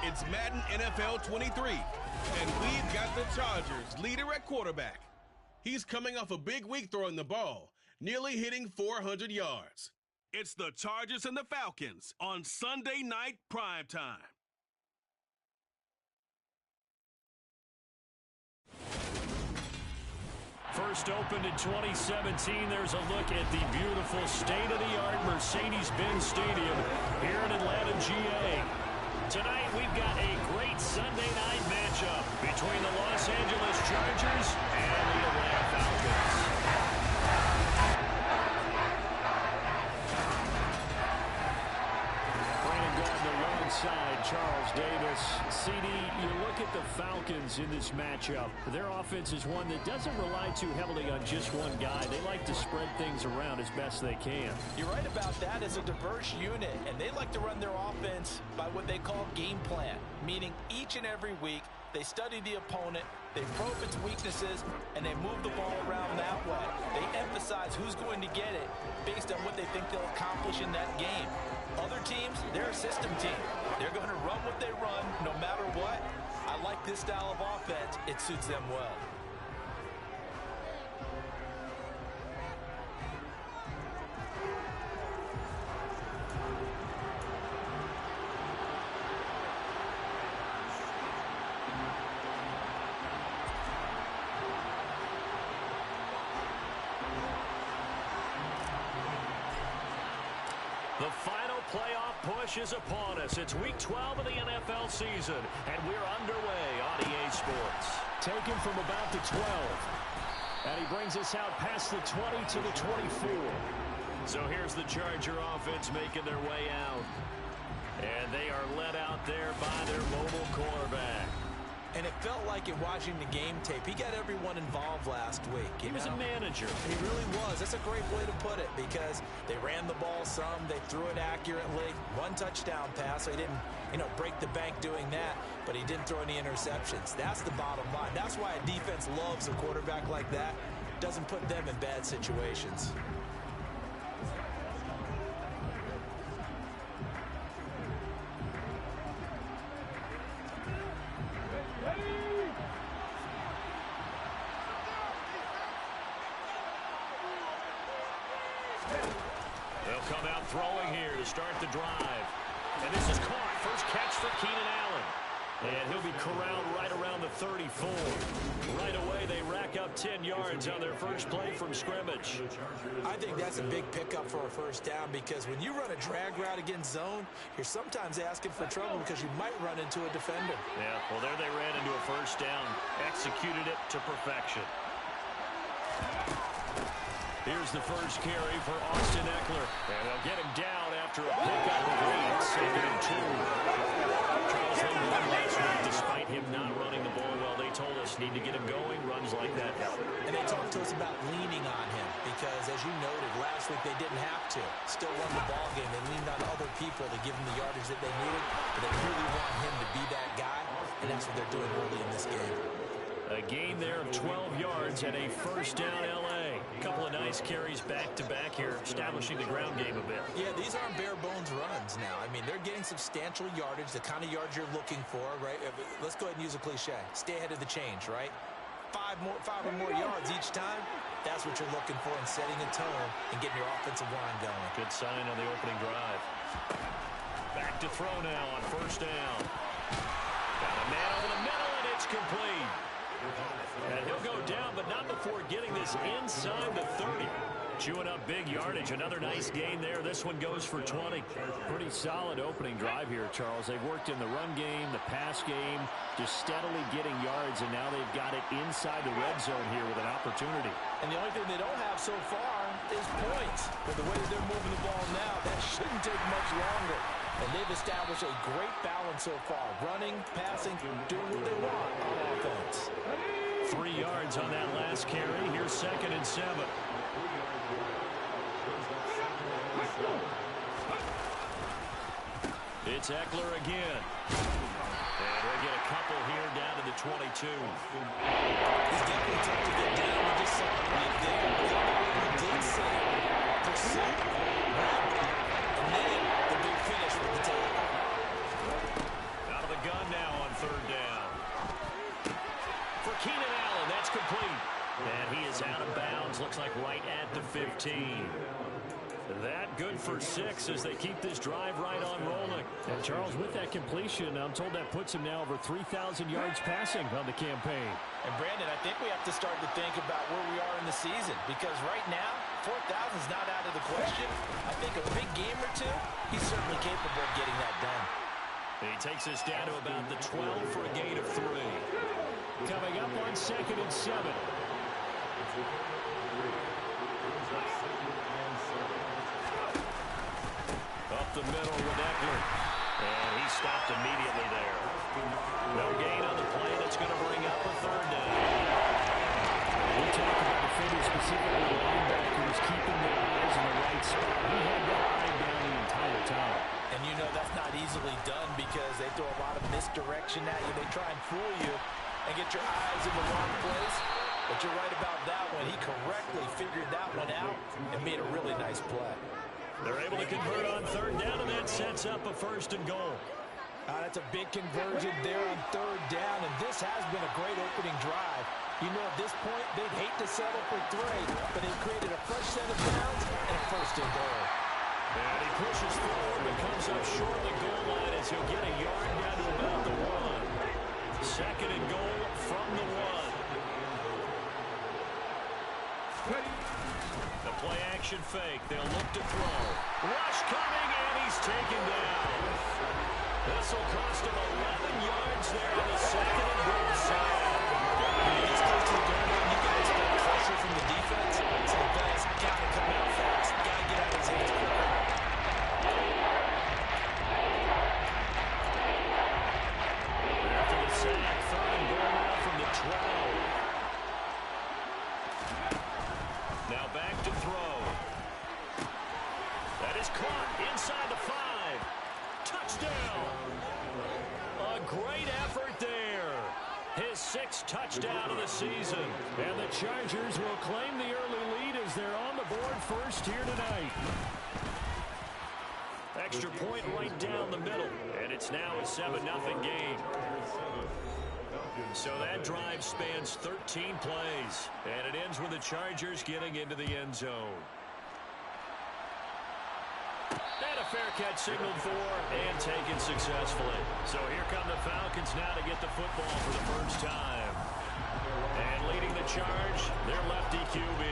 It's Madden NFL 23, and we've got the Chargers leader at quarterback. He's coming off a big week throwing the ball, nearly hitting 400 yards. It's the Chargers and the Falcons on Sunday night primetime. First opened in 2017, there's a look at the beautiful state-of-the-art Mercedes-Benz Stadium here in Atlanta, GA. Tonight, we've got a great Sunday night matchup between the Los Angeles Chargers and the Atlanta Falcons. Alongside Charles Davis. CD, you look at the Falcons in this matchup. Their offense is one that doesn't rely too heavily on just one guy. They like to spread things around as best they can. You're right about that. It's a diverse unit, and they like to run their offense by what they call game plan, meaning each and every week they study the opponent, they probe its weaknesses, and they move the ball around that way. They emphasize who's going to get it based on what they think they'll accomplish in that game. Other teams, they're a system team. They're going to run what they run no matter what. I like this style of offense. It suits them well. The final playoff push is upon us. It's week 12 of the NFL season, and we're underway on EA Sports. Taken from about the 12, and he brings us out past the 20 to the 24. So here's the Charger offense making their way out, and they are led out there by their mobile quarterback. And it felt like in watching the game tape, he got everyone involved last week. He was a manager. He really was. That's a great way to put it because they ran the ball some, they threw it accurately, one touchdown pass. So he didn't, break the bank doing that, but he didn't throw any interceptions. That's the bottom line. That's why a defense loves a quarterback like that. Doesn't put them in bad situations. Throwing here to start the drive. And this is caught. First catch for Keenan Allen. And he'll be corralled right around the 34. Right away, they rack up 10 yards on their first play from scrimmage. I think that's a big pickup for a first down because when you run a drag route against zone, you're sometimes asking for trouble because you might run into a defender. Yeah, well, there they ran into a first down. Executed it to perfection. Here's the first carry for Austin Eckler. And they'll get him down after a pickup of 8, 2nd and 2. Charles Lee won last week despite him not running the ball well. They told us need to get him going. Runs like that help. And they talked to us about leaning on him because, as you noted, last week they didn't have to. Still won the ball game. They leaned on other people to give him the yardage that they needed. But they really want him to be that guy, and that's what they're doing early in this game. A gain there of 12 yards and a first down L.A. A couple of nice carries back-to-back here, establishing the ground game a bit. Yeah, these aren't bare-bones runs now. I mean, they're getting substantial yardage, the kind of yards you're looking for, right? Let's go ahead and use a cliche. Stay ahead of the change, right? Five or more yards each time. That's what you're looking for in setting a tone and getting your offensive line going. Good sign on the opening drive. Back to throw now on first down. Got a man over the middle, and it's complete. And he'll go down, but not before getting this inside the 30. Chewing up big yardage. Another nice gain there. This one goes for 20. Pretty solid opening drive here, Charles. They've worked in the run game, the pass game, just steadily getting yards, and now they've got it inside the red zone here with an opportunity. And the only thing they don't have so far is points. With the way that they're moving the ball now, that shouldn't take much longer. And they've established a great balance so far. Running, passing, doing what they want on offense. 3 yards on that last carry. Here's 2nd and 7. It's Eckler again. And we'll get a couple here down to the 22. He's definitely tough to get down. We just saw it right there. He did say pursuit, and then the big finish with the tackle. Out of the gun 15. That good for 6 as they keep this drive right on rolling. And Charles, with that completion, I'm told that puts him now over 3,000 yards passing on the campaign. And Brandon, I think we have to start to think about where we are in the season, because right now 4,000 is not out of the question. I think a big game or two, he's certainly capable of getting that done. He takes us down to about the 12 for a gain of 3. Coming up on 2nd and 7. Up the middle with Eckler. And he stopped immediately there. No gain on the play. That's going to bring up a 3rd down. We talked about defenders, specifically linebackers, keeping their eyes in the right spot. He had that eye down the entire time. And you know that's not easily done because they throw a lot of misdirection at you. They try and fool you and get your eyes in the wrong place. But you're right about that one. He correctly figured that one out and made a really nice play. They're able to convert on 3rd down, and that sets up a 1st and goal. That's a big conversion there on 3rd down, and this has been a great opening drive. You know, at this point, they'd hate to settle for 3, but they've created a fresh set of downs and a 1st and goal. And he pushes forward but comes up short of the goal line as he'll get a yard down to about the 1. 2nd and goal from the 1. The play-action fake. They'll look to throw. Rush coming, and he's taken down. This will cost him 11 yards there on the 2nd and goal side. It's close to the goal line. You got to expect pressure from the defense. So the ball's got to come out fast. Got to get out of his hands quicker. After the sack, 3rd and goal now from the 12. Now back to throw. That is caught inside the 5. Touchdown. A great effort there. His 6th touchdown of the season. And the Chargers will claim the early lead as they're on the board first here tonight. Extra point right down the middle. And it's now a 7-0 game. So that drive spans 13 plays. And it ends with the Chargers getting into the end zone. And a fair catch signaled for and taken successfully. So here come the Falcons now to get the football for the first time. And leading the charge, their lefty QB.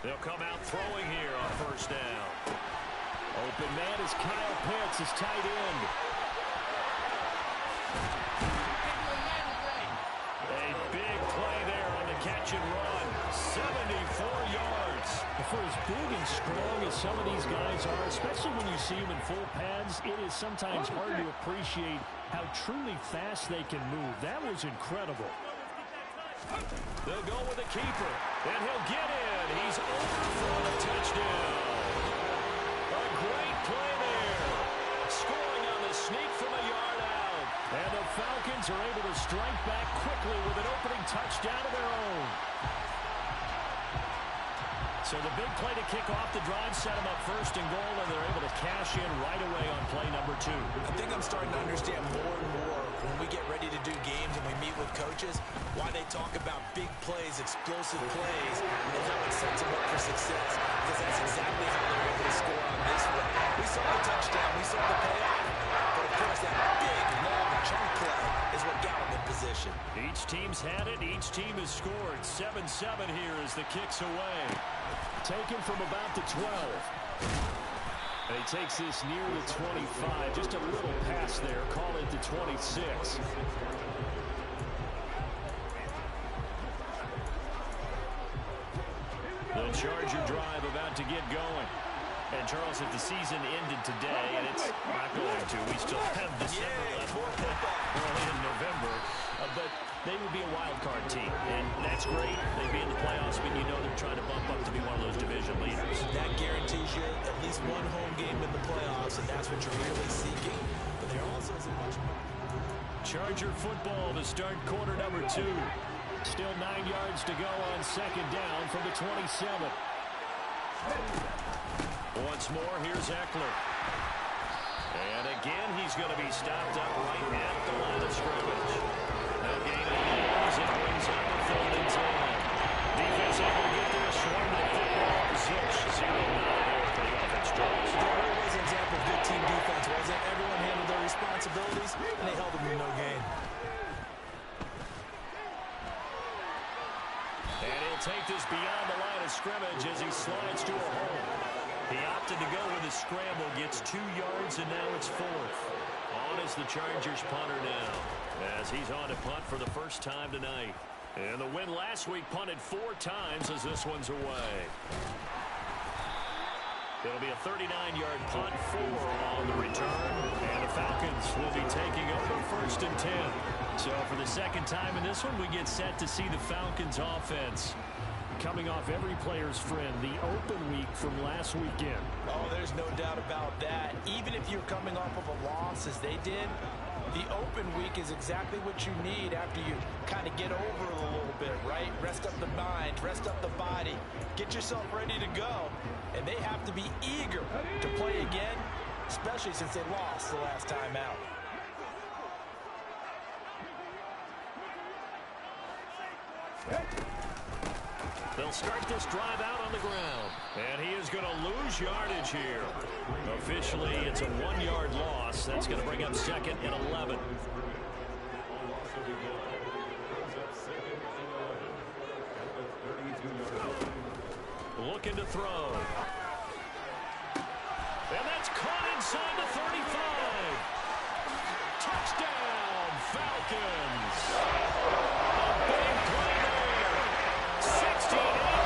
They'll come out throwing here on 1st down. Open man is Kyle Pitts, his tight end. A big play there on the catch and run. 74 yards. For as big and strong as some of these guys are, especially when you see them in full pads, it is sometimes hard to appreciate how truly fast they can move. That was incredible. They'll go with the keeper, and he'll get in. He's over for the touchdown. A great play there. Scoring on the sneak from a yard out. And the Falcons are able to strike back quickly with an opening touchdown of their own. So the big play to kick off the drive set them up 1st and goal, and they're able to cash in right away on play number 2. I think I'm starting to understand more and more when we get ready to do games and we meet with coaches why they talk about big plays, explosive plays, and how it sets them up for success. Because that's exactly how they're able to score on this one. We saw the touchdown, we saw the payoff, but of course that big, long, chunk play is what got them in position. Each team's had it, each team has scored. 7-7 here as the kick's away. Taken from about the 12. And he takes this near the 25. Just a little pass there. Call it the 26. The Charger drive about to get going. And, Charles, if the season ended today, and it's not going to, we still have December left, early in November, but they would be a wild card team, and that's great. They'd be in the playoffs, but you know they're trying to bump up to be one of those division leaders. That guarantees you at least one home game in the playoffs, and that's what you're really seeking. But there also isn't much. Charger football to start quarter number 2. Still 9 yards to go on second down from the 27. Once more, here's Eckler. And again, he's going to be stopped up right at the line of scrimmage. Now gain of yards, it brings up a 3rd and 10. Defense able to get there, swarm the football, 6-0 now for the offense drives. That was an example of good team defense, wasn't it? Everyone handled their responsibilities, and they held them to no gain. And he'll take this beyond the line of scrimmage as he slides to a hole. He opted to go with his scramble, gets 2 yards, and now it's 4th. On is the Chargers punter now, as he's on to punt for the first time tonight. And the win last week punted 4 times as this one's away. It'll be a 39-yard punt, 4 on the return, and the Falcons will be taking over 1st and 10. So for the second time in this one, we get set to see the Falcons offense coming off every player's friend, the open week from last weekend. Oh, there's no doubt about that. Even if you're coming off of a loss as they did, the open week is exactly what you need after you kind of get over it a little bit, right? Rest up the mind, rest up the body, get yourself ready to go. And they have to be eager to play again, especially since they lost the last time out. They'll start this drive out on the ground. And he is going to lose yardage here. Officially, it's a 1-yard loss. That's going to bring up 2nd and 11. Looking to throw. And that's caught inside the 35. Touchdown, Falcons. A big play there. 68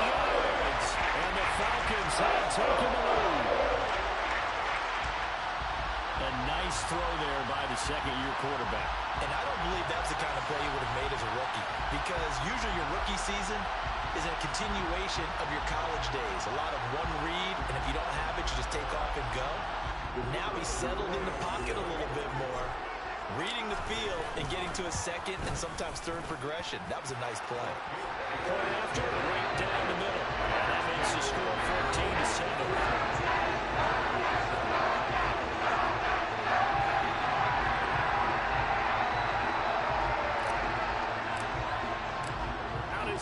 yards. And the Falcons have taken the lead. A nice throw there by the second-year quarterback. And I don't believe that's the kind of play he would have made as a rookie, because usually your rookie season is a continuation of your college days. A lot of one read, and if you don't have it, you just take off and go. Now he's settled in the pocket a little bit more, reading the field and getting to a second and sometimes third progression. That was a nice play. Point after, right down the middle. And that makes the score 14-7.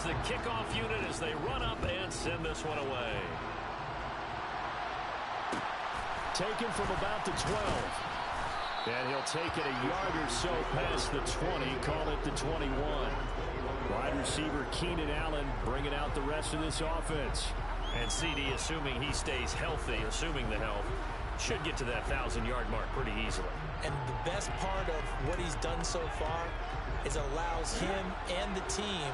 The kickoff unit as they run up and send this one away. Taken from about the 12. And he'll take it a yard or so past the 20, call it the 21. Wide receiver Keenan Allen bringing out the rest of this offense. And CD, assuming he stays healthy, assuming the health, should get to that 1,000-yard mark pretty easily. And the best part of what he's done so far is allows him and the team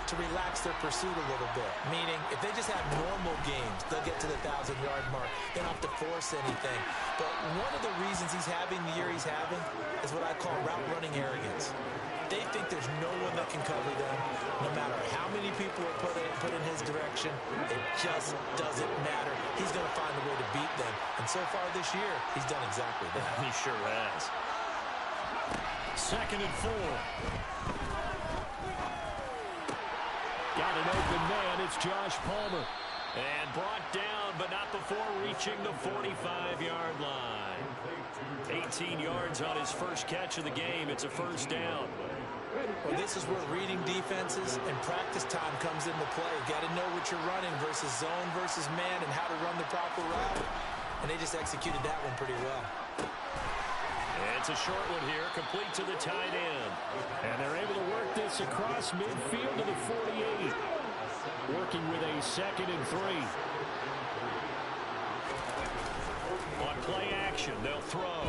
to relax their pursuit a little bit. Meaning, if they just have normal games, they'll get to the 1,000-yard mark. They don't have to force anything. But one of the reasons he's having the year he's having is what I call route running arrogance. They think there's no one that can cover them. No matter how many people are put in his direction, it just doesn't matter. He's going to find a way to beat them. And so far this year, he's done exactly that. He sure has. 2nd and 4. Got an open man. It's Josh Palmer. And brought down, but not before reaching the 45-yard line. 18 yards on his first catch of the game. It's a 1st down. Well, this is where reading defenses and practice time comes into play. Got to know what you're running versus zone versus man and how to run the proper route. And they just executed that one pretty well. And it's a short one here, complete to the tight end. And they're able to work this across midfield to the 48. Working with a 2nd and 3. On play action, they'll throw.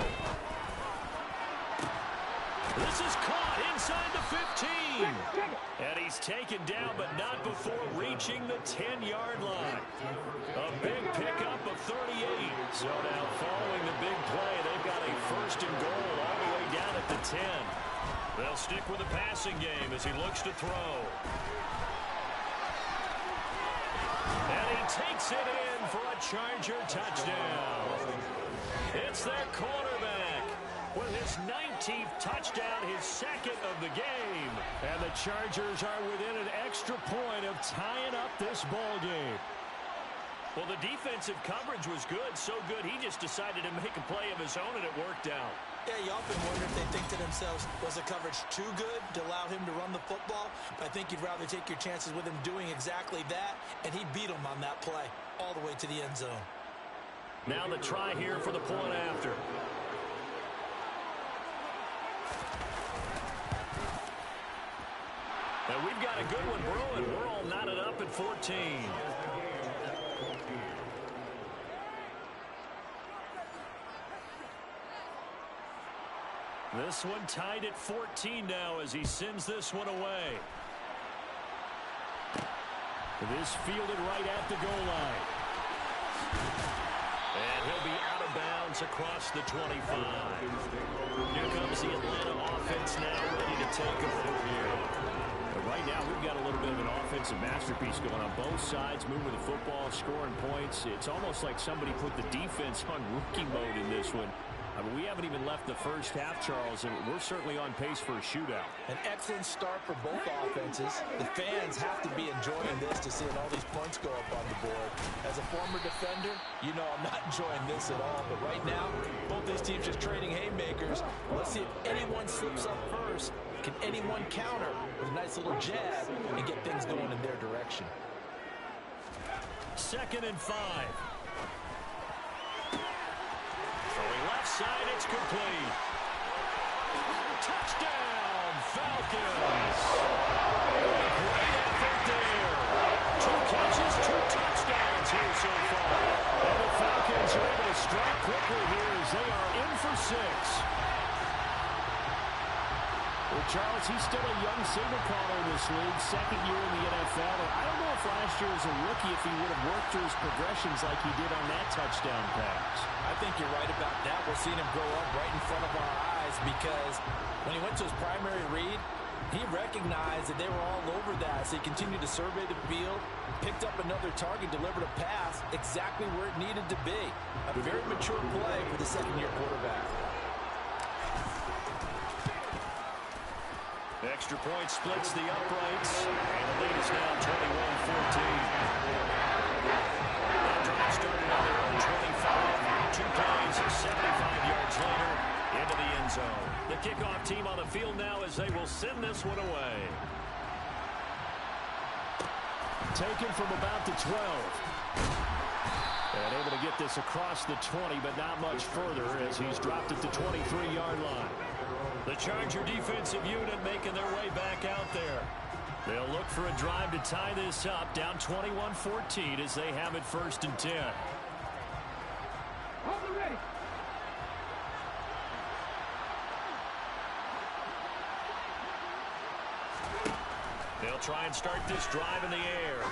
This is caught inside the 15. And he's taken down, but not before reaching the 10-yard line. A big pickup of 38. So now following the big play, they've got a 1st and goal all the way down at the 10. They'll stick with the passing game as he looks to throw. And he takes it in for a Charger touchdown. It's their quarterback. with his 19th touchdown, his second of the game. And the Chargers are within an extra point of tying up this ball game. Well, the defensive coverage was good, so good he just decided to make a play of his own, and it worked out. Yeah, you often wonder if they think to themselves, was the coverage too good to allow him to run the football? But I think you'd rather take your chances with him doing exactly that, and he beat him on that play all the way to the end zone. Now the try here for the point after. And we've got a good one brewing. We're all knotted up at 14. This one tied at 14 now as he sends this one away. This fielded right at the goal line. And he'll be out of bounds across the 25. Here comes the Atlanta offense now ready to take over here. But right now we've got a little bit of an offensive masterpiece going on both sides, moving the football, scoring points. It's almost like somebody put the defense on rookie mode in this one. I mean, we haven't even left the first half, Charles, and we're certainly on pace for a shootout. An excellent start for both offenses. The fans have to be enjoying this to seeing all these points go up on the board. As a former defender, you know I'm not enjoying this at all. But right now, both these teams just trading haymakers. Let's see if anyone slips up first. Can anyone counter with a nice little jab and get things going in their direction? 2nd and 5. Throwing left side, it's complete. Touchdown, Falcons. Great effort there. 2 catches, 2 touchdowns here so far. And the Falcons are able to strike quickly here as they are in for 6. Well, Charles, he's still a young signal caller in this league, 2nd year in the NFL. I don't know if last year as a rookie if he would have worked through his progressions like he did on that touchdown pass. I think you're right about that. We're seeing him grow up right in front of our eyes because when he went to his primary read, he recognized that they were all over that. So he continued to survey the field, picked up another target, delivered a pass exactly where it needed to be. A very mature play for the second-year quarterback. Extra point splits the uprights, and the lead is now 21-14. That drive started on their own 25. 2 plays, 75 yards later, into the end zone. The kickoff team on the field now as they will send this one away. Taken from about the 12. And able to get this across the 20, but not much further as he's dropped at the 23-yard line. The Charger defensive unit making their way back out there. They'll look for a drive to tie this up, down 21-14 as they have it 1st and 10. They'll try and start this drive in the air.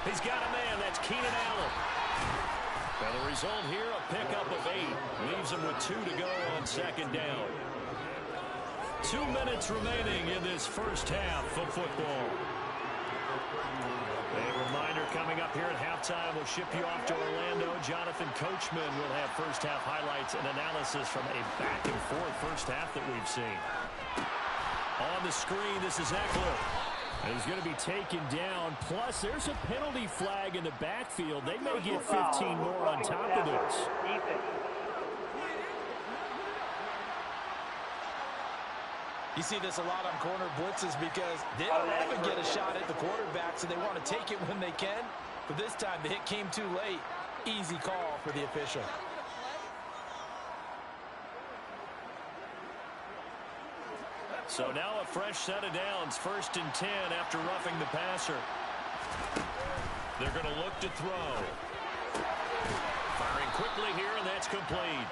He's got a man. That's Keenan Allen. And the result here, a pickup of 8. Leaves him with 2 to go on 2nd down. 2 minutes remaining in this first half of football. A reminder coming up here at halftime. We'll ship you off to Orlando. Jonathan Coachman will have first half highlights and analysis from a back-and-forth first half that we've seen. On the screen, this is Eckler. And he's going to be taken down. Plus, there's a penalty flag in the backfield. They may get 15 more on top of this. You see this a lot on corner blitzes because they don't often get a shot at the quarterback, so they want to take it when they can. But this time, the hit came too late. Easy call for the official. So now a fresh set of downs, 1st and 10 after roughing the passer. They're going to look to throw. Firing quickly here, and that's complete.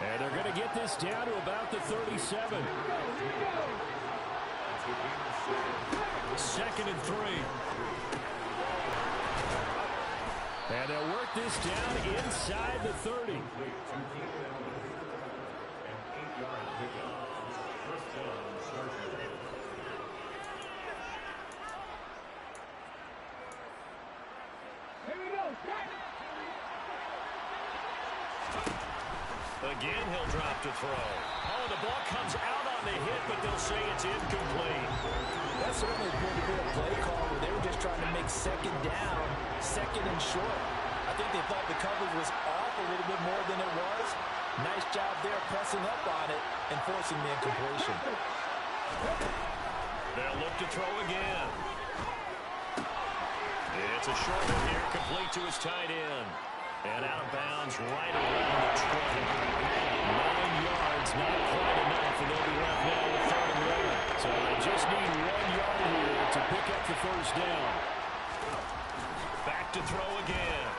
And they're going to get this down to about the 37. 2nd and 3. And they'll work this down inside the 30. Again, he'll drop to throw. Oh, the ball comes out on the hit, but they'll say it's incomplete. That certainly appeared to be a play call where they were just trying to make second down, second and short. I think they thought the coverage was off a little bit more than it was. Nice job there pressing up on it and forcing the incompletion. They'll look to throw again. It's a short one here, complete to his tight end. And out of bounds right around the 20. 9 yards, not quite enough, and they'll be left now with 3rd and 1. So they just need 1 yard here to pick up the first down. Back to throw again.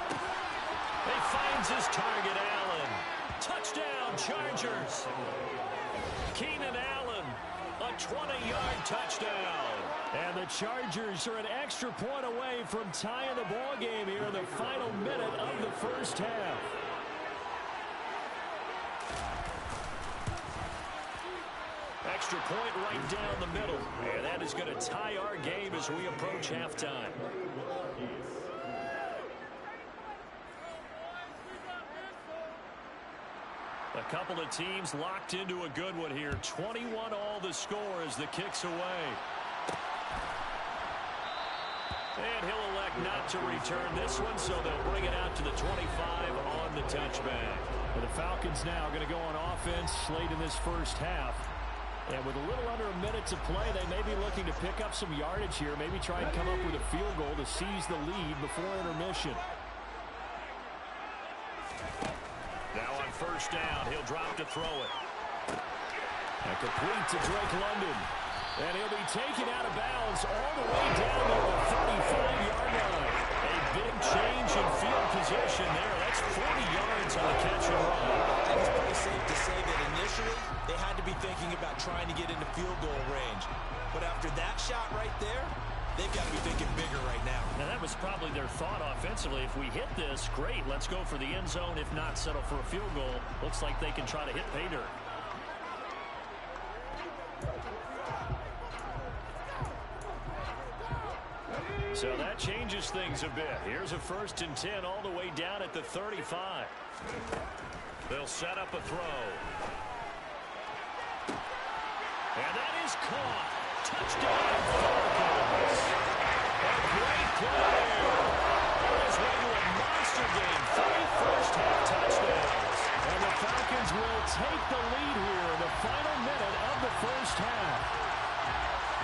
He finds his target, Allen. Touchdown, Chargers. Keenan Allen, a 20-yard touchdown. And the Chargers are an extra point away from tying the ball game here in the final minute of the first half. Extra point right down the middle. And that is going to tie our game as we approach halftime. A couple of teams locked into a good one here. 21 all the score as the kick's away. And he'll elect not to return this one, so they'll bring it out to the 25 on the touchback. Well, the Falcons now going to go on offense late in this first half. And with a little under a minute to play, they may be looking to pick up some yardage here, maybe try and come up with a field goal to seize the lead before intermission. Now on first down, he'll drop to throw it. And complete to Drake London. And he'll be taken out of bounds all the way down to the 35-yard line. A big change in field position there. That's 40 yards on the catch and run. I think it's pretty safe to say that initially they had to be thinking about trying to get into field goal range. But after that shot right there, they've got to be thinking bigger right now. Now, that was probably their thought offensively. If we hit this, great. Let's go for the end zone. If not, settle for a field goal. Looks like they can try to hit pay dirt. So that changes things a bit. Here's a 1st and 10 all the way down at the 35. They'll set up a throw. And that is caught. Touchdown, Falcons. A great play. On his way to a monster game. 3 first-half touchdowns. And the Falcons will take the lead here in the final minute of the first half.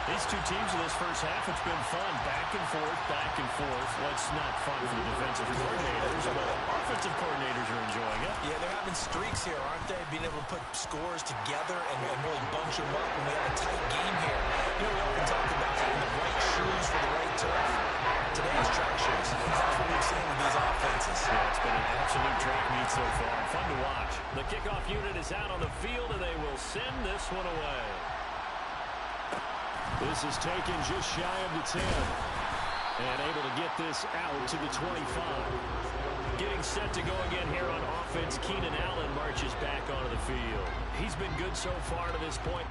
These two teams in this first half, it's been fun. Back and forth, back and forth. Well, it's not fun for the defensive coordinators, but offensive coordinators are enjoying it. Yeah, they're having streaks here, aren't they? Being able to put scores together and really bunch them up when we have a tight game here. You know, we often talk about having the right shoes for the right turf. Today's track shoes. That's what we've seen with these offenses. Yeah, it's been an absolute track meet so far. Fun to watch. The kickoff unit is out on the field, and they will send this one away. This is taken just shy of the 10. And able to get this out to the 25. Getting set to go again here on offense. Keenan Allen marches back onto the field. He's been good so far to this point.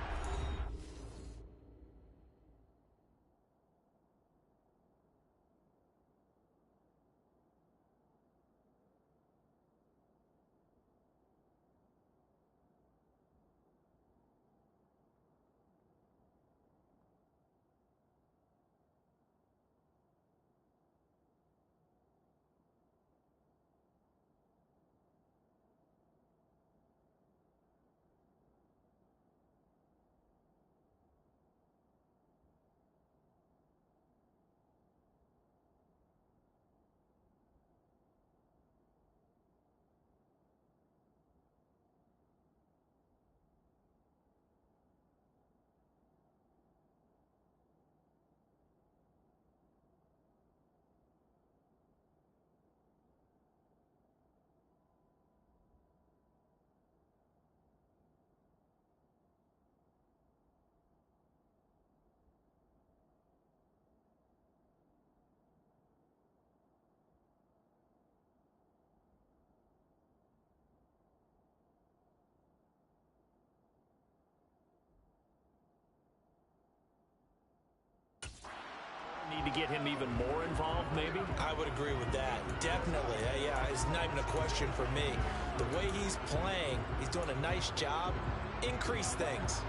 need to get him even more involved, maybe? I would agree with that. Definitely. Yeah, it's not even a question for me. The way he's playing, he's doing a nice job. Increase things.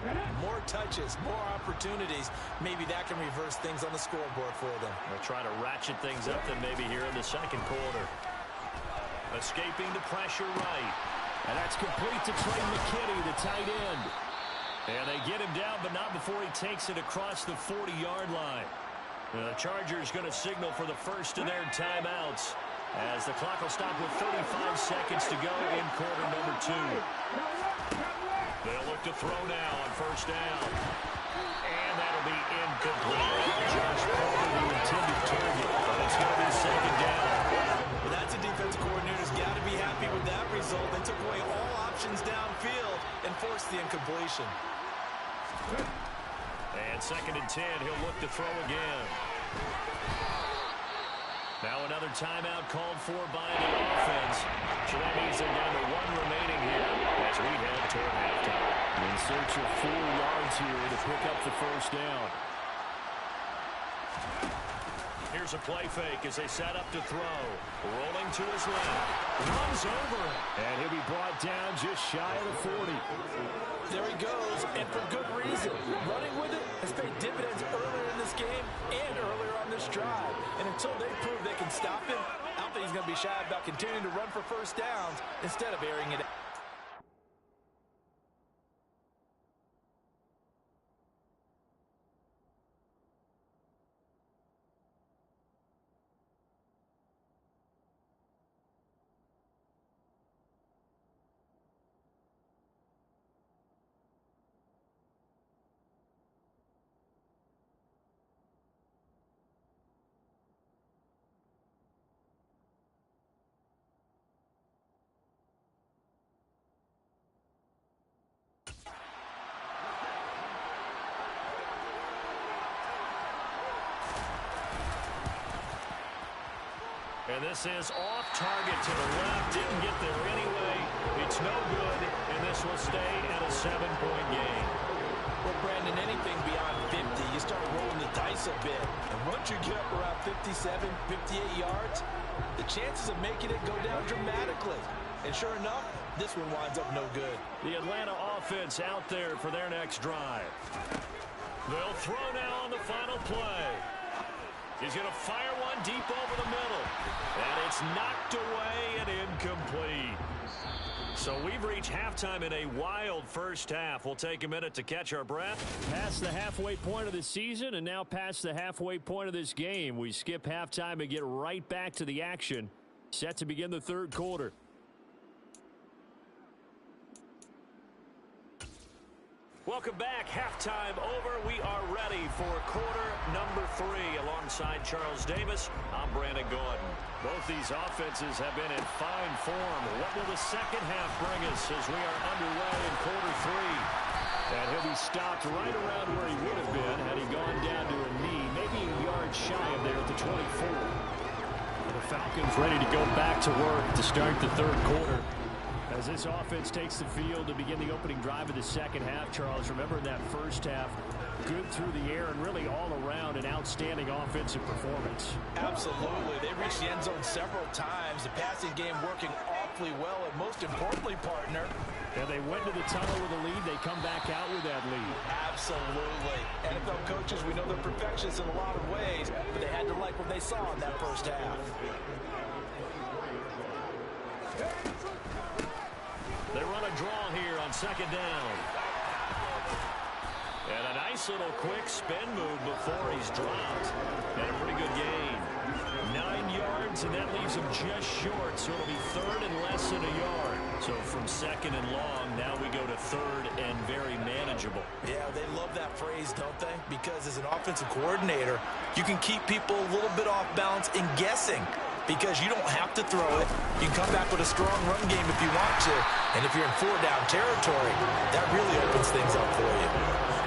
More touches, more opportunities. Maybe that can reverse things on the scoreboard for them. They'll try to ratchet things up then maybe here in the second quarter. Escaping the pressure right. And that's complete to Trey McKinney, the tight end. And they get him down, but not before he takes it across the 40-yard line. The Chargers going to signal for the first of their timeouts as the clock will stop with 35 seconds to go in quarter number 2. They'll look to throw now on first down. And that'll be incomplete. Josh Palmer, the intended target. But it's going to be second down. Well, that's a defensive coordinator's got to be happy with that result. They took away all options downfield and forced the incompletion. And second and 10, he'll look to throw again. Now another timeout called for by the offense. So that means they're down to 1 remaining here as we head toward halftime. In search of 4 yards here to pick up the first down. Here's a play fake as they set up to throw. Rolling to his left. Runs over it. And he'll be brought down just shy of the 40. There he goes, and for good reason. Running with it has paid dividends earlier in this game and earlier on this drive. And until they prove they can stop him, I don't think he's going to be shy about continuing to run for first downs instead of airing it out. And this is off target to the left. Didn't get there anyway. It's no good, and this will stay at a 7-point game. Well, Brandon, anything beyond 50, you start rolling the dice a bit. And once you get up around 57, 58 yards, the chances of making it go down dramatically. And sure enough, this one winds up no good. The Atlanta offense out there for their next drive. They'll throw now on the final play. He's going to fire one deep over the middle. And it's knocked away and incomplete. So we've reached halftime in a wild first half. We'll take a minute to catch our breath. Past the halfway point of the season and now past the halfway point of this game. We skip halftime and get right back to the action. Set to begin the third quarter. Welcome back. Halftime over. We are ready for quarter number 3. Alongside Charles Davis, I'm Brandon Gordon. Both these offenses have been in fine form. What will the second half bring us as we are underway in quarter 3? And he'll be stopped right around where he would have been had he gone down to a knee, maybe a yard shy of there at the 24. The Falcons ready to go back to work to start the third quarter. As this offense takes the field to begin the opening drive of the second half, Charles, remember in that first half, good through the air and really all around an outstanding offensive performance. Absolutely. They reached the end zone several times. The passing game working awfully well, and most importantly, partner, and they went to the tunnel with a lead. They come back out with that lead. Absolutely. NFL coaches, we know they're perfectionists in a lot of ways, but they had to like what they saw in that first half. They run a draw here on second down. And a nice little quick spin move before he's dropped. And a pretty good gain. 9 yards, and that leaves him just short. So it'll be third and less than a yard. So from second and long, now we go to third and very manageable. Yeah, they love that phrase, don't they? Because as an offensive coordinator, you can keep people a little bit off balance and guessing. Because you don't have to throw it. You can come back with a strong run game if you want to. And if you're in 4-down territory, that really opens things up for you.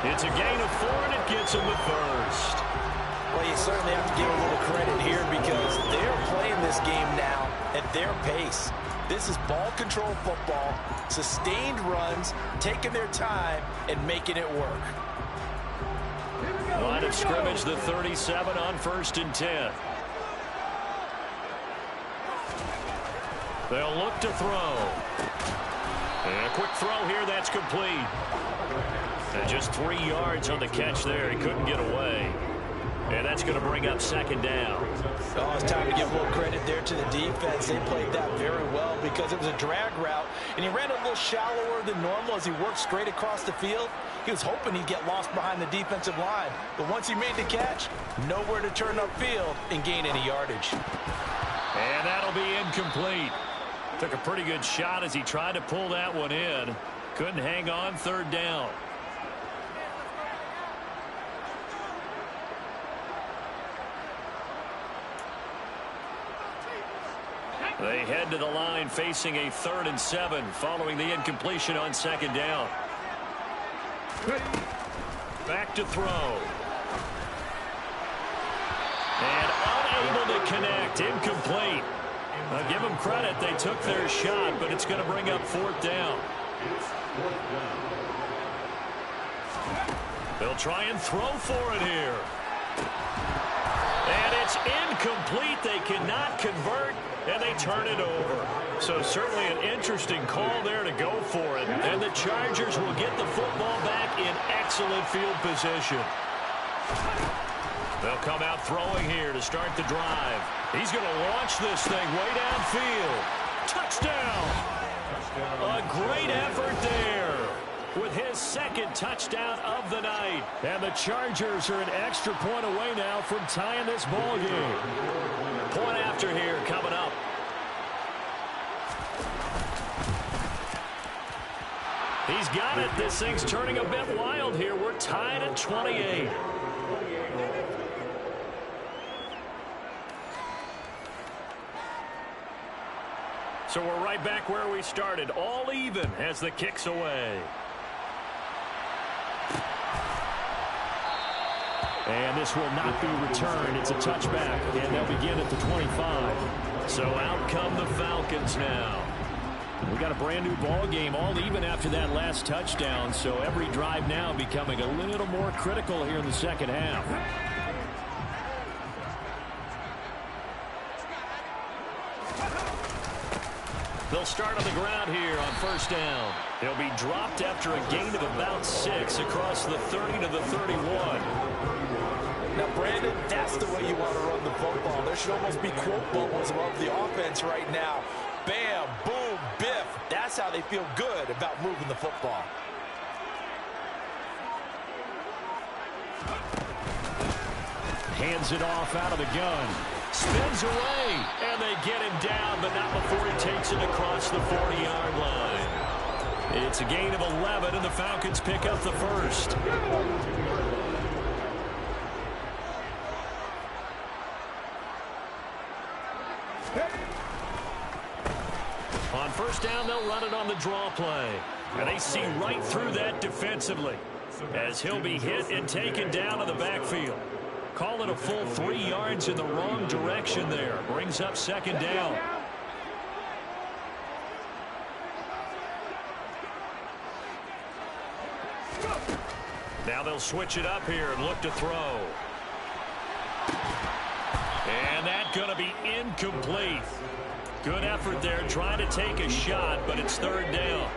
It's a gain of 4, and it gets him the first. Well, you certainly have to give a little credit here because they're playing this game now at their pace. This is ball control football, sustained runs, taking their time, and making it work. Line of scrimmage, the 37 on 1st and 10. They'll look to throw. And a quick throw here, that's complete. And just 3 yards on the catch there. He couldn't get away. And that's going to bring up 2nd down. Oh, it's time to give a little credit there to the defense. They played that very well because it was a drag route, and he ran a little shallower than normal as he worked straight across the field. He was hoping he'd get lost behind the defensive line. But once he made the catch, nowhere to turn upfield and gain any yardage. And that'll be incomplete. Took a pretty good shot as he tried to pull that one in. Couldn't hang on, 3rd down. They head to the line facing a 3rd and 7 following the incompletion on 2nd down. Back to throw. And unable to connect. Incomplete. I'll give them credit. They took their shot, but it's going to bring up 4th down. They'll try and throw for it here. And it's incomplete. They cannot convert, and they turn it over. So certainly an interesting call there to go for it. And the Chargers will get the football back in excellent field position. They'll come out throwing here to start the drive. He's going to launch this thing way downfield. Touchdown! A great effort there with his 2nd touchdown of the night. And the Chargers are an extra point away now from tying this ball game. Point after here coming up. He's got it. This thing's turning a bit wild here. We're tied at 28. So we're right back where we started, all even as the kick's away. And this will not be returned. It's a touchback, and they'll begin at the 25. So out come the Falcons now. We got a brand new ball game, all even after that last touchdown. So every drive now becoming a little more critical here in the 2nd half. They'll start on the ground here on 1st down. He'll be dropped after a gain of about 6 across the 30 to the 31. Now, Brandon, that's the way you want to run the football. There should almost be quote bubbles above the offense right now. Bam, boom, biff. That's how they feel good about moving the football. Hands it off out of the gun. Spins away, and they get him down, but not before he takes it across the 40-yard line. It's a gain of 11, and the Falcons pick up the 1st. On 1st down, they'll run it on the draw play. And they see right through that defensively as he'll be hit and taken down in the backfield. Call it a full 3 yards in the wrong direction there. Brings up 2nd down. Now they'll switch it up here and look to throw. And that's going to be incomplete. Good effort there trying to take a shot, but it's 3rd down.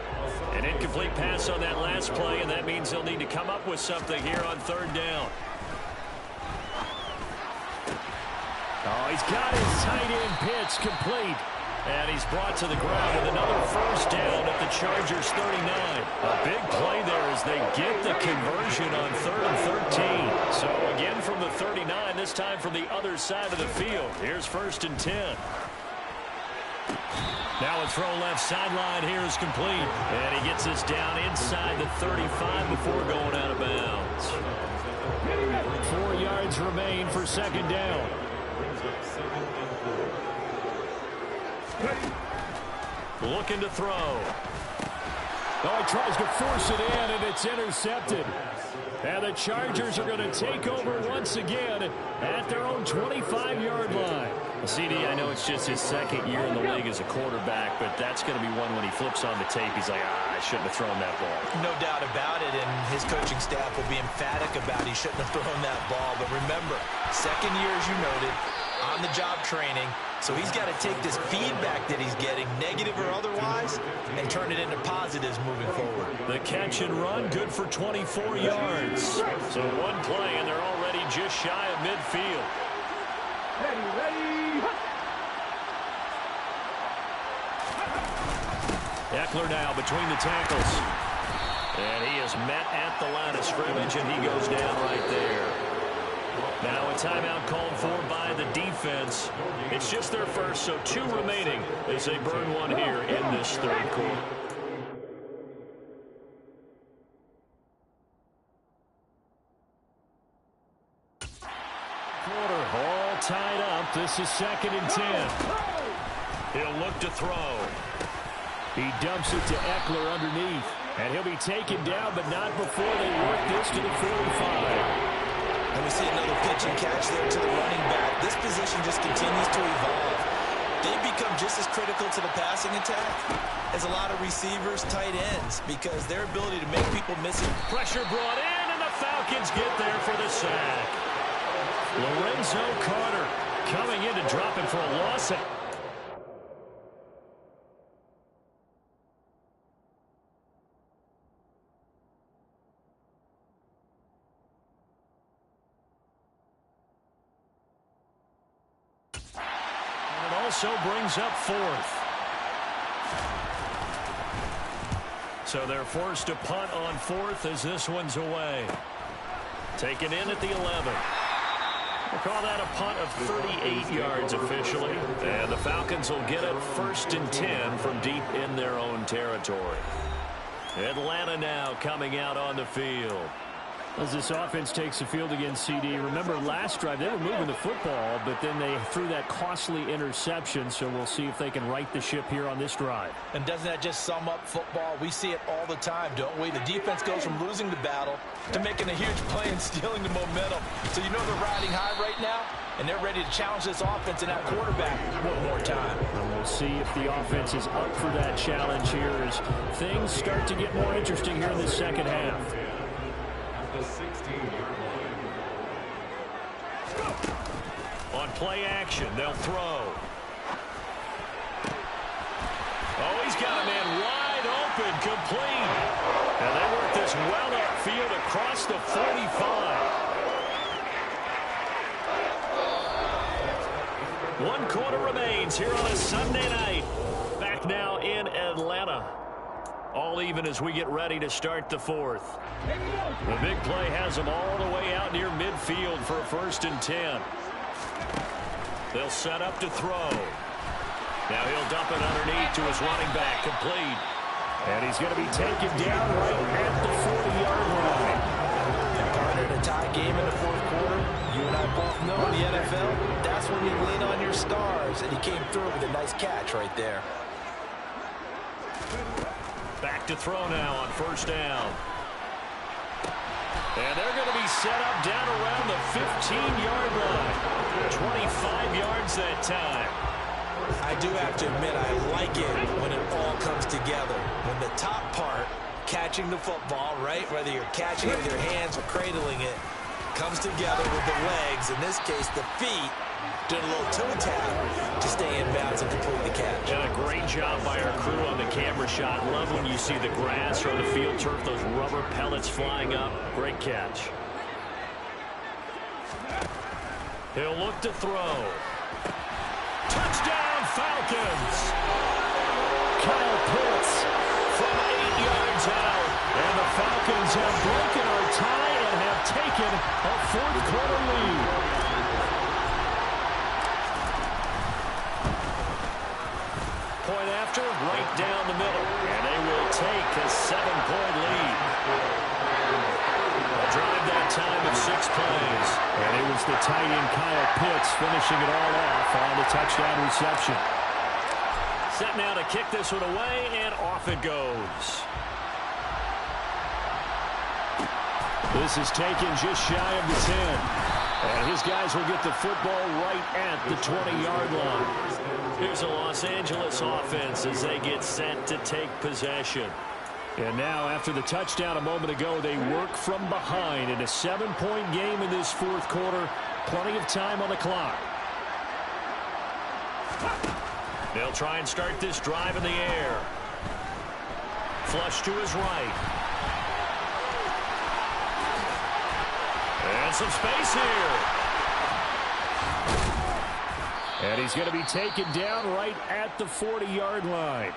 An incomplete pass on that last play, and that means they'll need to come up with something here on 3rd down. Oh, he's got his tight end pitch complete. And he's brought to the ground with another 1st down at the Chargers 39. A big play there as they get the conversion on 3rd and 13. So again from the 39, this time from the other side of the field. Here's 1st and 10. Now a throw left sideline here is complete. And he gets this down inside the 35 before going out of bounds. 4 yards remain for 2nd down. Looking to throw. Oh, he tries to force it in, and it's intercepted. And the Chargers are going to take over once again at their own 25-yard line. CD, I know it's just his second year in the league as a quarterback, but that's going to be one when he flips on the tape. He's like, I shouldn't have thrown that ball. No doubt about it, and his coaching staff will be emphatic about he shouldn't have thrown that ball. But remember, second year, as you noted, on-the-job training, so he's got to take this feedback that he's getting, negative or otherwise, and turn it into positives moving forward. The catch and run, good for 24 yards. So one play, and they're already just shy of midfield. Ready. Eckler now between the tackles. And he is met at the line of scrimmage, and he goes down right there. Now a timeout called for by the defense. It's just their first, so 2 remaining as they burn one here in this third quarter. Quarter all tied up. This is 2nd and 10. He'll look to throw. He dumps it to Eckler underneath. And he'll be taken down, but not before they work this to the 45. And we see another pitch and catch there to the running back. This position just continues to evolve. They become just as critical to the passing attack as a lot of receivers, tight ends, because their ability to make people miss it. Pressure brought in, and the Falcons get there for the sack. Lorenzo Carter coming in to drop him for a loss. Also brings up 4th. So they're forced to punt on 4th as this one's away. Taken in at the 11. We'll call that a punt of 38 yards officially. And the Falcons will get it 1st and 10 from deep in their own territory. Atlanta now coming out on the field. As this offense takes the field against CD, remember last drive they were moving the football, but then they threw that costly interception, so we'll see if they can right the ship here on this drive. And doesn't that just sum up football? We see it all the time, don't we? The defense goes from losing the battle to making a huge play and stealing the momentum. So you know they're riding high right now, and they're ready to challenge this offense and that quarterback one more time. And we'll see if the offense is up for that challenge here as things start to get more interesting here in the second half. On play action, they'll throw. Oh, he's got a man wide open, complete. And they work this well upfield across the 45. 1 quarter remains here on a Sunday night. Back now in Atlanta. All even as we get ready to start the 4th. The big play has them all the way out near midfield for a 1st and 10. They'll set up to throw. Now he'll dump it underneath to his running back, complete. And he's going to be taken down right at the 40-yard line. And partner, in a tie game in the 4th quarter, you and I both know in the NFL, that's when you lean on your stars. And he came through with a nice catch right there. Back to throw now on 1st down. And they're going to be set up down around the 15-yard line. 25 yards that time. I do have to admit, I like it when it all comes together. When the top part, catching the football, right, whether you're catching it with your hands or cradling it, comes together with the legs, in this case the feet, doing a little toe tap to stay in bounds and complete the catch. And a great job by our crew on the camera shot. Love when you see the grass or the field turf, those rubber pellets flying up. Great catch. He'll look to throw. Touchdown, Falcons! Kyle Pitts From 8 yards out. and the Falcons have broken our tie and have taken a 4th quarter lead. Point after, right down the middle. And they will take a 7-point lead. A drive that time of 6 plays. And it was the tight end Kyle Pitts finishing it all off on the touchdown reception. Set now to kick this one away, and off it goes. This is taken just shy of the 10. And his guys will get the football right at the 20-yard line. Here's a Los Angeles offense as they get set to take possession. And now, after the touchdown a moment ago, they work from behind in a 7-point game in this fourth quarter. Plenty of time on the clock. They'll try and start this drive in the air. Flush to his right. And some space here. And he's going to be taken down right at the 40-yard line.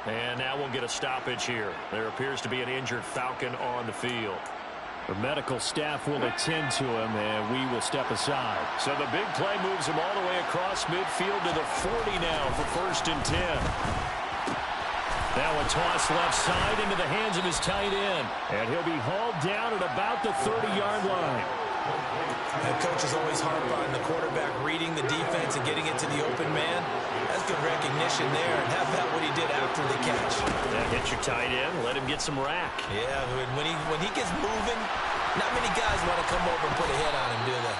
And now we'll get a stoppage here. There appears to be an injured Falcon on the field. The medical staff will attend to him, and we will step aside. So the big play moves him all the way across midfield to the 40 now for 1st and 10. Now a toss left side into the hands of his tight end. And he'll be hauled down at about the 30-yard line. And coaches always harp on the quarterback reading the defense and getting it to the open man. That's good recognition there, and how about what he did after the catch? Yeah, hit your tight end, let him get some rack. Yeah, when he gets moving, not many guys want to come over and put a hit on him, do they?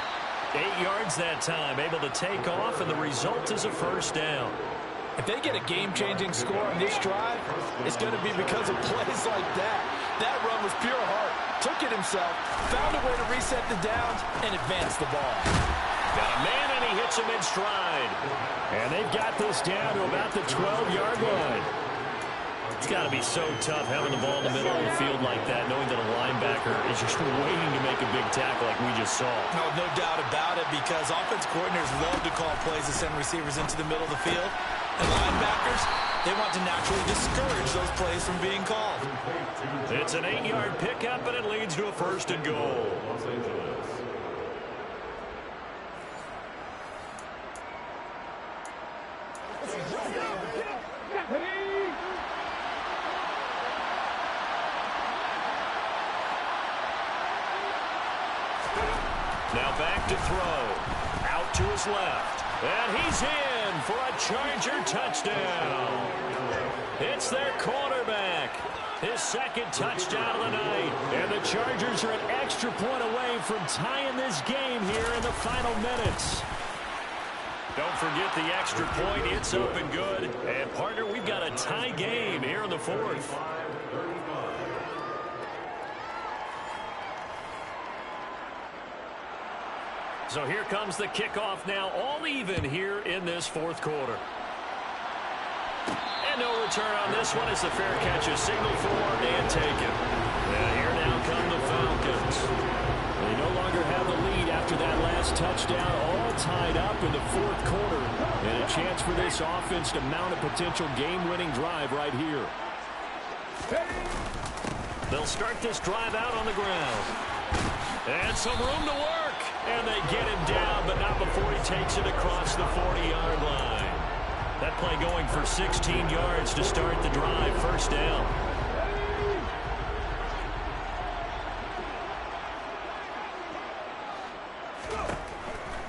8 yards that time, able to take off, and the result is a 1st down. If they get a game-changing score on this drive, it's going to be because of plays like that. That run was pure heart. Took it himself, found a way to reset the downs, and advance the ball. Got a man, and he hits him in stride. And they've got this down to about the 12-yard line. It's got to be so tough having the ball in the middle of the field like that, knowing that a linebacker is just waiting to make a big tackle like we just saw. No doubt about it, because offense coordinators love to call plays to send receivers into the middle of the field. And linebackers, they want to naturally discourage those plays from being called. It's an 8-yard pickup, and it leads to a 1st and goal. Now back to throw. Out to his left. And he's in for a Charger touchdown. It's their quarterback. His 2nd touchdown of the night. And the Chargers are an extra point away from tying this game here in the final minutes. Don't forget the extra point. It's up and good. And, partner, we've got a tie game here in the 4th. So here comes the kickoff now, all even here in this 4th quarter. And no return on this one as the fair catch is signaled for and taken. And here now come the Falcons. They no longer have the lead after that last touchdown, all tied up in the 4th quarter. And a chance for this offense to mount a potential game-winning drive right here. They'll start this drive out on the ground. And some room to work. And they get him down, but not before he takes it across the 40-yard line. That play going for 16 yards to start the drive. 1st down.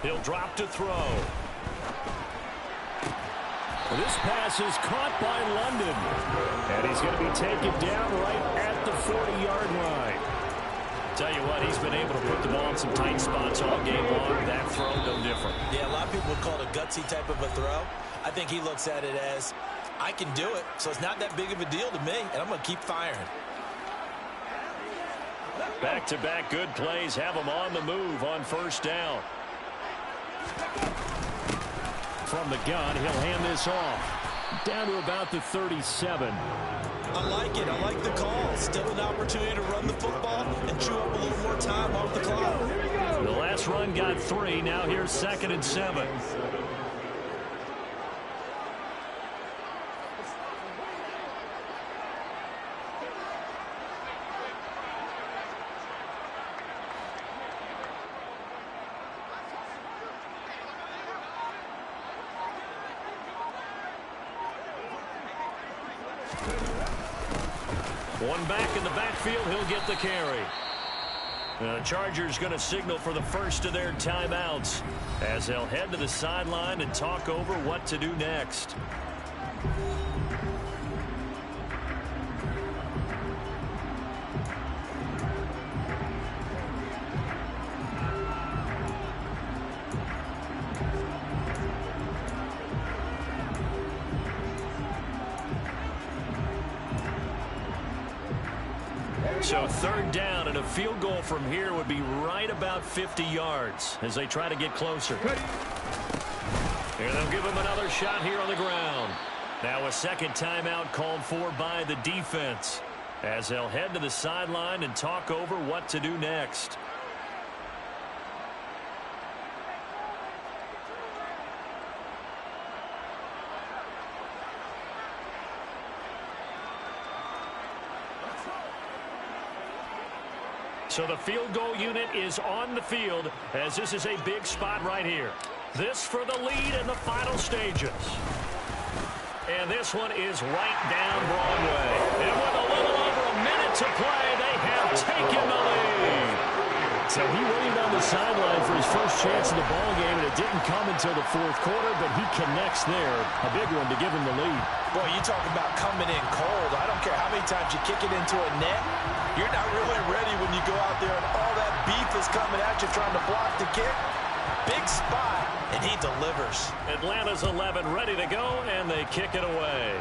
He'll drop to throw. This pass is caught by London. And he's going to be taken down right at the 40-yard line. Tell you what, he's been able to put the ball in some tight spots all game long. That throw, no different. Yeah, a lot of people would call it a gutsy type of a throw. I think he looks at it as, I can do it, so it's not that big of a deal to me, and I'm going to keep firing. Back-to-back good plays have him on the move on 1st down. From the gun, he'll hand this off. Down to about the 37. I like it. I like the call. Still an opportunity to run the football and chew up a little more time off the clock. The last run got 3. Now here's 2nd and 7. One back in the backfield, he'll get the carry. The Chargers going to signal for the first of their timeouts as they'll head to the sideline and talk over what to do next. So third down, and a field goal from here would be right about 50 yards as they try to get closer. And they'll give him another shot here on the ground. Now a second timeout called for by the defense as they'll head to the sideline and talk over what to do next. So the field goal unit is on the field as this is a big spot right here. This for the lead in the final stages. And this one is right down Broadway. And with a little over a minute to play, they have taken the lead. So he waited on the sideline for his first chance in the ball game, and it didn't come until the fourth quarter, but he connects there. A big one to give him the lead. Boy, you talk about coming in cold. I don't care how many times you kick it into a net. You're not really ready when you go out there and all that beef is coming at you trying to block the kick. Big spot, and he delivers. Atlanta's 11 ready to go, and they kick it away.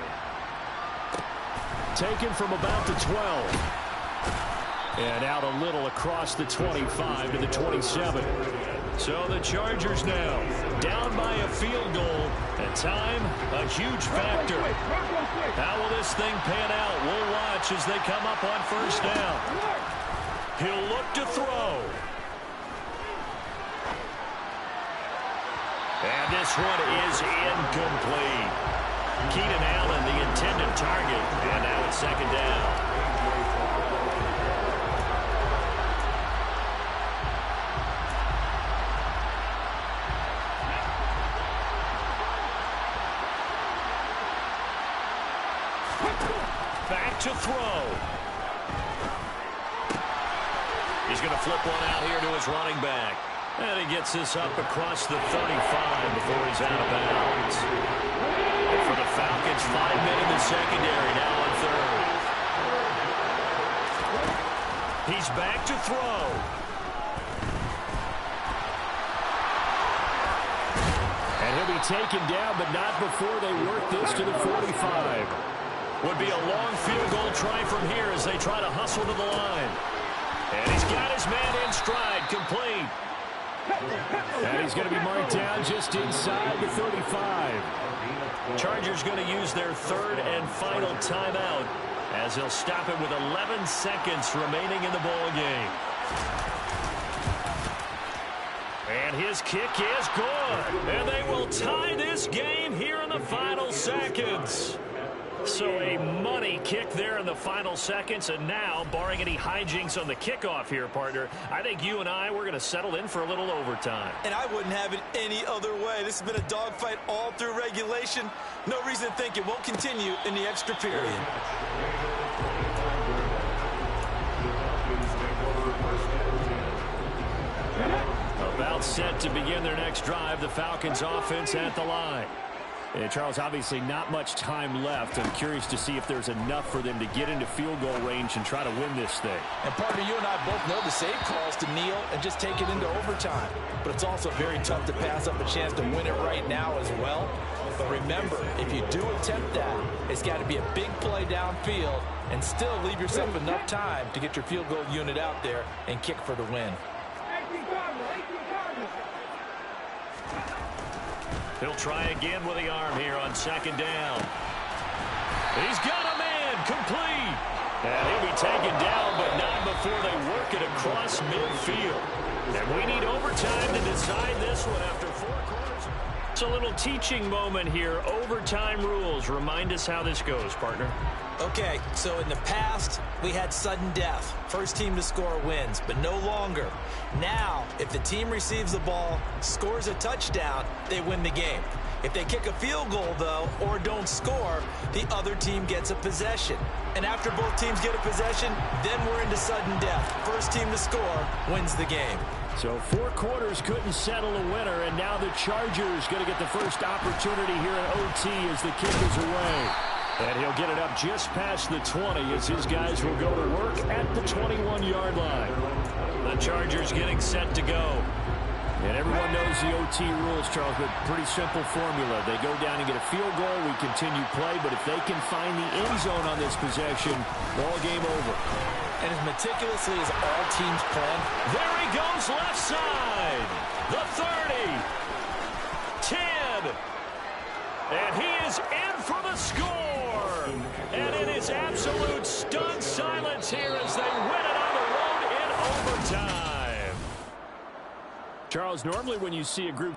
Taken from about the 12. And out a little across the 25 to the 27. So the Chargers now down by a field goal. And time, a huge factor. How will this thing pan out? We'll watch as they come up on first down. He'll look to throw. And this one is incomplete. Keenan Allen, the intended target. And now it's second down. Back to throw. He's going to flip one out here to his running back. And he gets this up across the 35 before he's out of bounds. And for the Falcons, 5 men in the secondary now on third. He's back to throw. And he'll be taken down, but not before they work this to the 45. Would be a long field goal try from here as they try to hustle to the line. And he's got his man in stride, complete. And he's going to be marked down just inside the 35. Chargers going to use their third and final timeout as they'll stop it with 11 seconds remaining in the ball game. And his kick is good. And they will tie this game here in the final seconds. So a money kick there in the final seconds, and now, barring any hijinks on the kickoff here, partner, I think you and we're going to settle in for a little overtime. And I wouldn't have it any other way. This has been a dogfight all through regulation. No reason to think it won't continue in the extra period. About set to begin their next drive, the Falcons offense at the line. And Charles, obviously not much time left. I'm curious to see if there's enough for them to get into field goal range and try to win this thing. And partner, you and I both know the save calls to kneel and just take it into overtime. But it's also very tough to pass up a chance to win it right now as well. But remember, if you do attempt that, it's got to be a big play downfield and still leave yourself enough time to get your field goal unit out there and kick for the win. He'll try again with the arm here on second down. He's got a man, complete. And he'll be taken down, but not before they work it across midfield. And we need overtime to decide this one after 4 quarters. It's a little teaching moment here. Overtime rules. Remind us how this goes, partner. Okay, so in the past, we had sudden death. First team to score wins, but no longer. Now, if the team receives the ball, scores a touchdown, they win the game. If they kick a field goal, though, or don't score, the other team gets a possession. And after both teams get a possession, then we're into sudden death. First team to score wins the game. So 4 quarters couldn't settle a winner, and now the Chargers going to get the first opportunity here at OT as the kick is away. And he'll get it up just past the 20 as his guys will go to work at the 21-yard line. The Chargers getting set to go. And everyone knows the OT rules, Charles, but pretty simple formula. They go down and get a field goal, we continue play, but if they can find the end zone on this possession, ball game over. And as meticulously as all teams plan. There he goes left side. The 30. 10. And he is in for the score. And it is absolute stunned silence here as they win it on the road in overtime. Charles, normally when you see a group